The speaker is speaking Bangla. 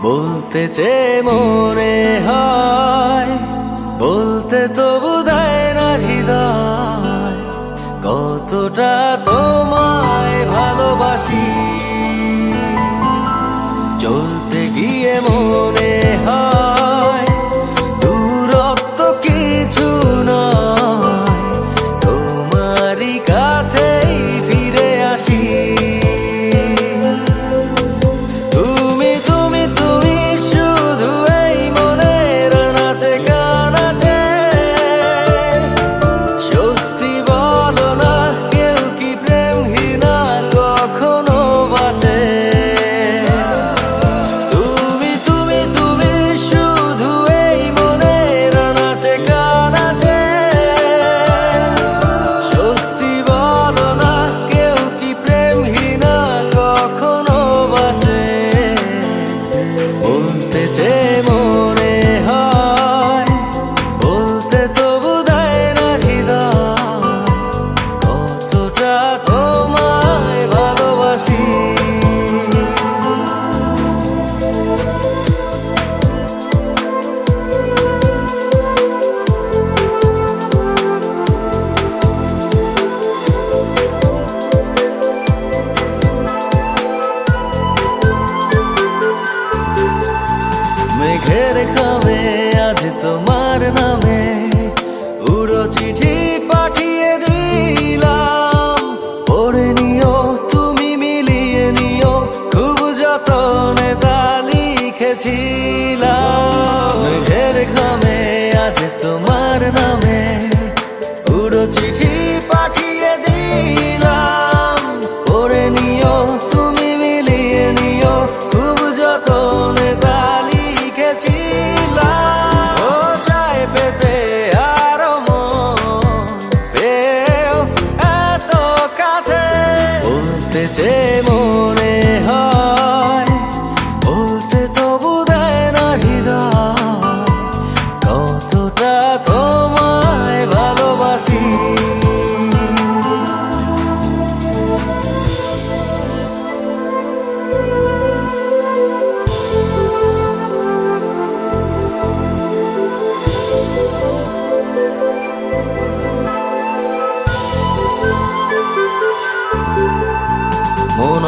বলতে চেয়ে মনে হয়, বলতে তবু দেয় না হৃদয়, কতটা তোমায় ভালোবাসি। চলতে গিয়ে মনে হয় দূরত্ব কিছু নয়, তোমারই কাছেই ফিরে আসি। মেঘের খামে আজ তোমার নামে উড়ো চিঠি পাঠিয়ে দিলাম, পড়ে নিও তুমি মিলিয়ে নিও, খুব যতনে তা লিখেছিলাম। মেঘের খামে আজ তোমার নামে উড়ো চিঠি পাঠিয়ে দিলাম, পড়ে নিও তুমি মিলিয়ে নিও, খুব যতনে তা ও চায় পেতে আরো মন পেও এত কাছে। বলতে চেয়ে মনে হয়, বলতে তবু দেয় না হৃদয়, কতটা তোমায় ভালোবাসি। মন